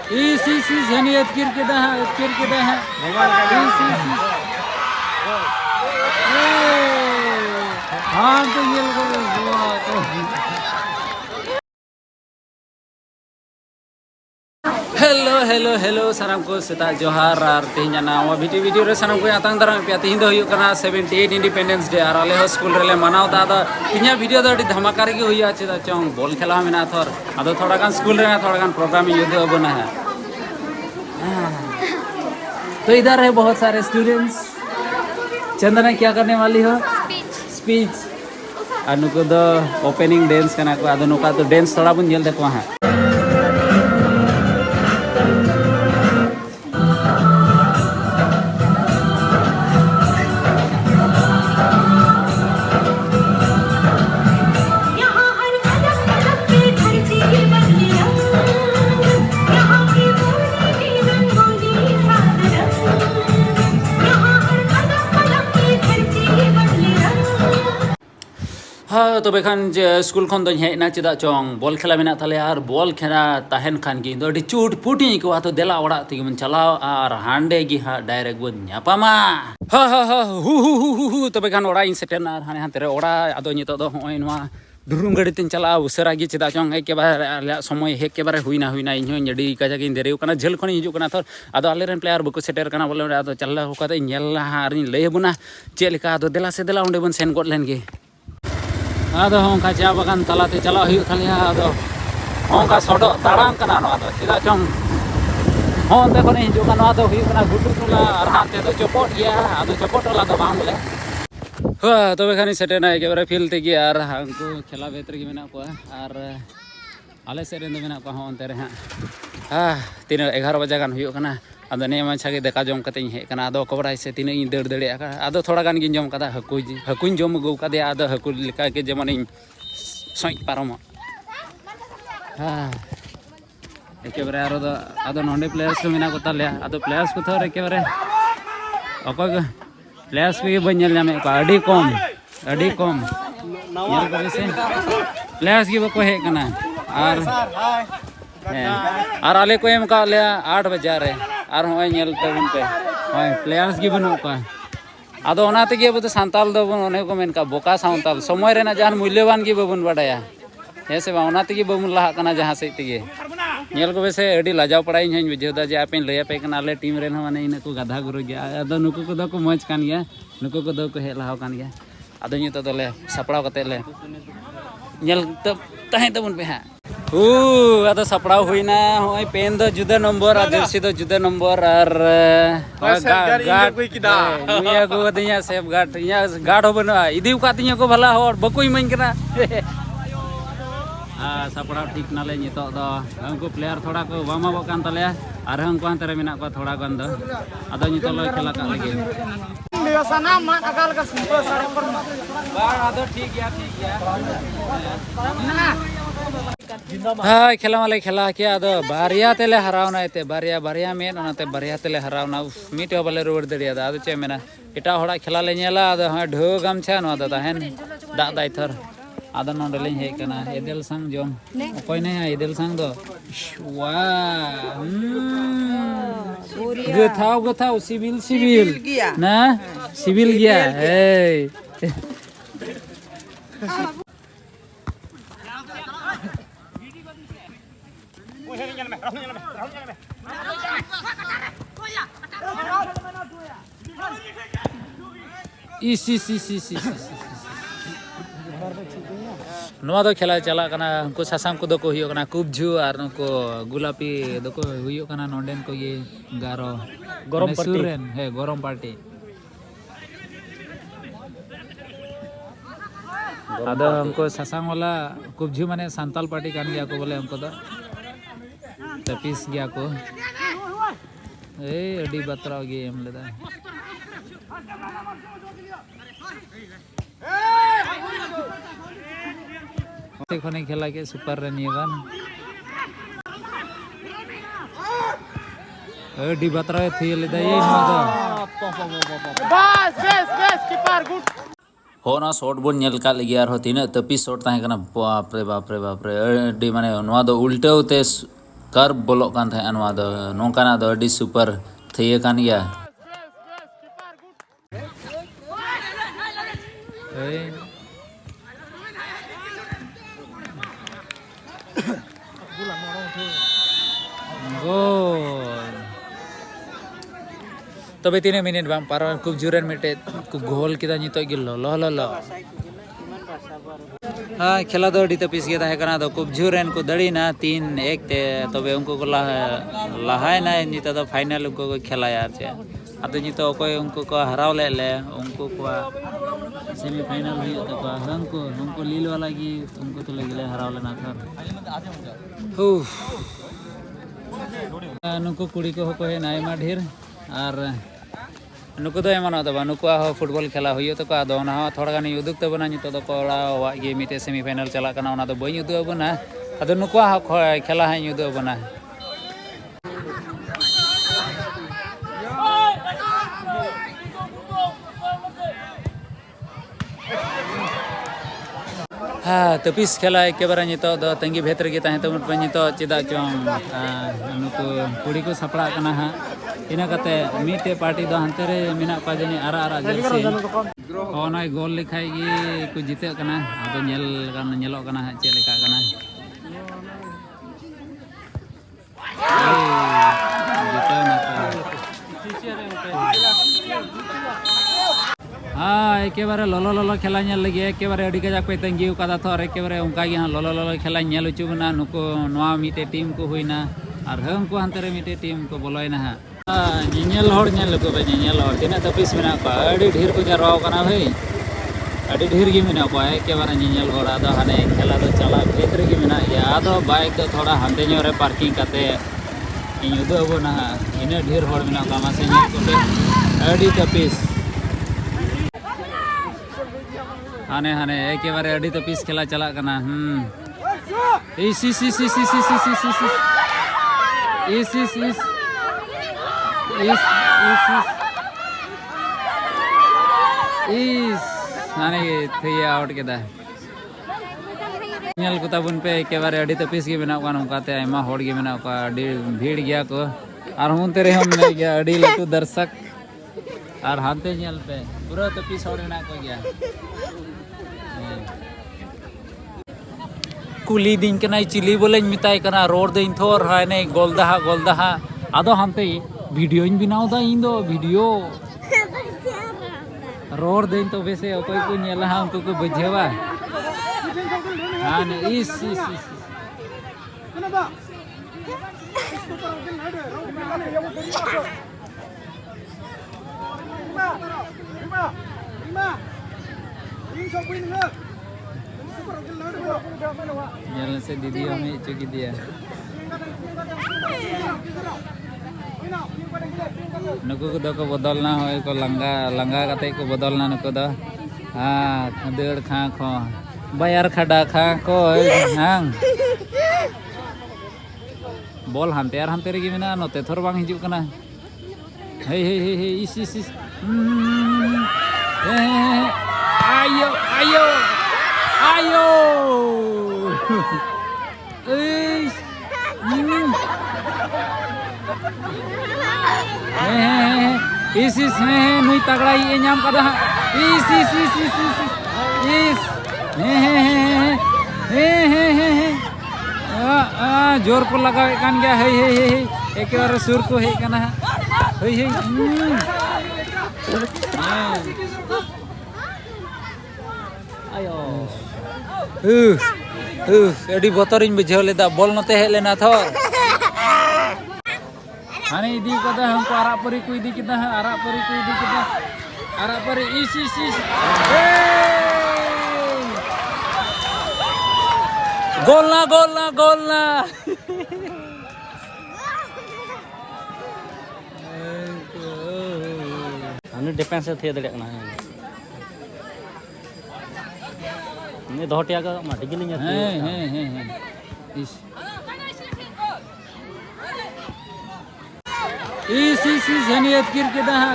इस जनी एतकिर के दा है हाँ तो ये हेलो हेलो हेलो साराम को सेता जोहार और तेहना नवा वीडियो रे साराम को आतंग दाराम पे तेहन दो हुयुकना 78 इंडिपेंडेंस डे और आले हो स्कूल रे मनाव दा दा इन्या वीडियो दो धमाका रे हुआ चेदा चोंग बॉल खेला मेना थोर आदो थोड़ा गान स्कूल रे थोड़ा गान प्रोग्राम युद्ध बना है। तो इधर है बहुत सारे स्टूडेंट्स। चंदना क्या करने वाली हो? स्पीच। अनुको दो ओपनिंग डांस करना को आदो नुका तो डांस थोड़ा बुन जल देखो है। हाँ तो बेखान स्कूल खन दो हेना चेदा चोंग बॉल खेला मेना थाले और बॉल खेला तहन खान की दो चूट पुटी को तो देला ओड़ा तेगे मन चलाओ और हांडे गी हा डायरेक्ट बन न्यापामा हा हा हा हु तो बेखान ओड़ा इन सेटेन और हाने हाते रे ओड़ा आदो नितो दो होय नवा दुरुम गड़ी तिन चला उसरा गी चेदा चोंग एक बार आले समय हेक के बारे हुईना इन जडी काजा गिन देरेउ कना झेल खन हिजु कना थर आदो आले रेन प्लेयर बको सेटर कना बोले आदो चल्ला होकाते नेला और लय बुना चेलिका आदो देला से देला ओंडे बन सेन गोड लेन गे आदो होंका चा बागान तलाते चला हुई थालिया आदो होंका सोडो ताड़ाम कना नो आदो चिदा चोंग हों देखो नहीं हिजु कना आदो हुई कना गुटू टोला और हाते तो चपोट गया आदो चपोट टोला तो बाम बोले हो तो बेखानी सेटेना के बारे फील ते गया और हमको खेला बेहतर की मेना को और आले सेरेन दो मेना को हों तेरे हां 11 बजे गान हुई कना आदो ने माछा के देखा जम कते हे कना आदो कबराई से तीन इन दड़ दड़े आदो थोड़ा गान गिन जम कदा हकुन जम गौ कदे आदो हकु लिका के जेमन इन सोई पारम हां एके बारे आदो नोंडे प्लेयर्स को मेना को ताले आदो प्लेयर्स को थोर एके बारे अको प्लेयर्स को बन नामे को अडी कम यार को से प्लेयर्स की बको हे कना और आले को एम का ले 8 बजे रे और होय नेल तबन पे होय प्लेयर्स की बनु का आदो ओना तेगे अब तो सांताल दो ओने को मेन का बोका सांताल समय रेना जान मूल्यवान की बबन बडाया हे से बा ओना तेगे बबन लहा कना जहां से तेगे नेल को बेसे अडी लाजाव पड़ाई हन बुझेदा जे आपन लया पे कना ले टीम रेन माने इन को गाधा गुरु गया आदो नुको को दो को मज कान गया नुको को दो को हे लहाव कान गया आदो नि तो ले सपड़ाव कते ले नेल तब तहे तबन पे हा आदो सपड़ाव हुईना होय पेन दो जुदा नंबर और जर्सी दो जुदा नंबर और गार्ड कोई किदा निया को दिया सेफ गार्ड या गार्ड हो बना इदी का तिया को भला हो बको इमन कना सपड़ाव ठीक नाले नितो दो हमको प्लेयर थोड़ा को वामा बकान तले और हमको अंतरे मेना को थोड़ा गन दो आदो नितो लो खेला का लगे देवसना मा अकाल का सिंपल सारे पर बार आदो ठीक गया ना हाँ खेला वाले खेला क्या आदो बारिया तेले हरावना एते बारिया मेन ओनाते बारिया तेले हरावना मिट बाले रुवर दड़िया आदो चे मेना एटा होड़ा खेला ले नेला आदो हां ढो गामछा नो आदो ताहेन दा दाई थर आदो नोंडे ले हे कना एदेल संग जोम कोई नहीं एदेल संग दो वाह गथाव सिविल ना सिविल गया ए नवा दो खेला चला कना हमको सासांग को दो को हुयो कना कुबझू और नको गुलापी दो को हुयो कना नोंडेन को ये गारो गरम पार्टी है गरम पार्टी आदो हमको सासांग वाला कुबझू माने सांताल पार्टी कान गया को बोले हमको दो तपीस गया को ए अडी बतराव गे हम लेदा देखने खेला के सुपर रन ये गान अडी बतराव थी लेदा ये नो बस कीपर गुड होना शॉट बोन नेल का लगी यार हो तीन तपी शॉट ताहे कना बाप रे अडी माने नवा दो उल्टे होते कर्ब बोलोक कान थाहे नवा दो नोंकाना दो अडी सुपर थइए कान गया गोल तबे 3 मिनट बाम पारो खूब जुरन मिटे खूब गोल किदा नितो गिल लो लो हाँ खेला दो तपिस के ताहे कना दो खूब जुरन को दड़ीना 3-1 ते तबे उनको को लहाय ना नितो दो फाइनल उनको को खेला यार चे आतो नितो कोई उनको को हराव ले उनको को सेमीफाइनल हुई तो हमको लील वाला की उनको तो लगे हराव लेना था नुको कुड़ी को है नाइमा ढेर और नुको तो एमन दबा नुको फुटबॉल खेला हुई तो आदो थोड़ा गानी उदुक तबना नितो दो कोड़ा गे मिटे सेमीफाइनल चला कना ओना दो बई उदु अबना आदो नुको खेला हाई उदु अबना हाँ तपिस खेला एकेबारे नितो दो तंगी भेतर के ताहे तो पे नितो चिदा चों नुको कुड़ी को सपड़ा कना हा इना कते मीटे पार्टी दो हंते रे मिना पा जनी आरा जर्सी ओनाय गोल लिखाई गी को जीते कना आदो नेलो कना चे लेका कना जीते ना हाँ एकेबारे लोलो खेला लगे एकेबारे अड़ी कजाक पे तंगी उकादा तो और एकेबारे उनका गे हाँ लोलो खेला उचुबना नुको नवा मिटे टीम को हुईना और हम को हंते रे मिटे टीम को बोलोयना हाँ नियल हड़ को पे नियल हड़ तीना तपिस मेना को अड़ी ढेर को जरवा कना भाई अड़ी ढेर गे मेना को एकेबारे नियल हड़ आदो हाने खेला दो चला भेतर गे मेना या आदो बाइक दो थोड़ा हांते रे पार्किंग काते इन उदो अबना इना ढेर हड़ मेना को मासे नियल को अड़ी तपिस हाने एकेबारे अड़ी तपिस खेला चला कना इस हाने थे आउट के नेल को तबुन पे एकेबारे अड़ी तपिस के मेना को नोंकाते आयमा हड़ गे मेना को अड़ी भीड़ गया को और हुनते रे हम गया अड़ी लटू दर्शक और हानते नेल पे पूरा तपिस हड़ मेना को गया कुली दिन कना चिली बोले मिताई कना रोड दिन थोर हाने गोलदहा आदो हानते वीडियो इन बनाव दा इन दो वीडियो रोड दिन तो वैसे कोई को नेला हा उनको को बुझेवा हां इस jalan se didi hame cuki dia nuku ko do ko bodol na hoy ko langa kate ko bodol na nuku do ha khadir kha kho bayar khada kha ko hang bol hante regi mena note thor bang hiju kana hey is ayo इस नुई तगड़ा ये नाम कदा इस जोर को लगावे कान गया हे एक बार सुर को हे कना हे आयो अड़ी बतरिन बुझाव लेदा बॉल नते हे लेना थो हाने इदी कदा हमको आरापरी को इदी किदा आरापरी इस गोल ना हाने डिफेंस थे दड़े ना ने दोटिया का माटी के लिए हैं इस हनी एतकिर के दा है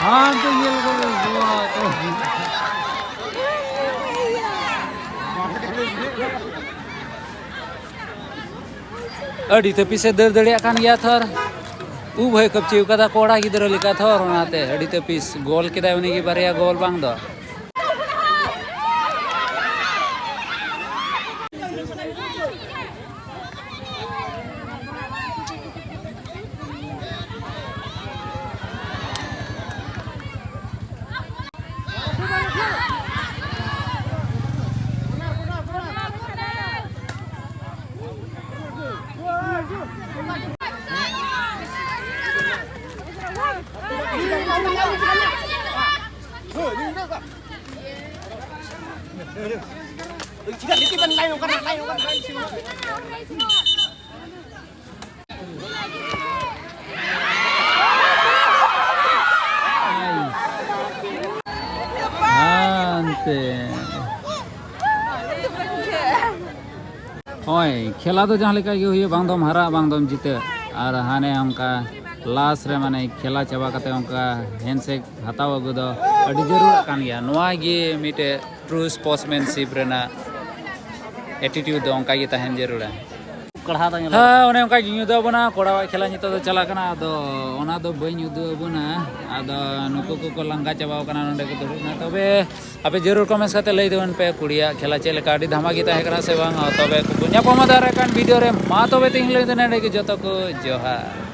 हां तो ये अड़ी तो पीछे दर दड़िया कान गया थर उ भाई कपची कदा कोड़ा गिदर लिखा थर ओनाते अड़ी तो पीस गोल केदा उनी की बारिया गोल बांग दो ओए खेला तो जहाँ लेका हुई बांग दम हरा बांग दम जीते और हाने उनका लास्ट रे माने खेला चाबा कते उनका हैंडशेक हताव अगु दो अड़ी जरूर कान गया नोआ गे मिटे ट्रू स्पोर्ट्समैनशिप रेना एटीट्यूड दो उनका ये तहन जरूर है हाँ उन्हें उनका युद्ध बना कोड़ा खेला नितो तो चला कना दो ओना दो बइन युद्ध बना आदो नुको को लंगा चाबाव कना नंडे को दुरुना तबे आपे जरूर कमेंट्स करते लई देवन पे कुड़िया खेला चले का अड़ी धमाकी ताहे करा से बांग तबे को न्यापामा दारे कान वीडियो रे मा तबे तिंग लई देना रे की जतो को जोहार।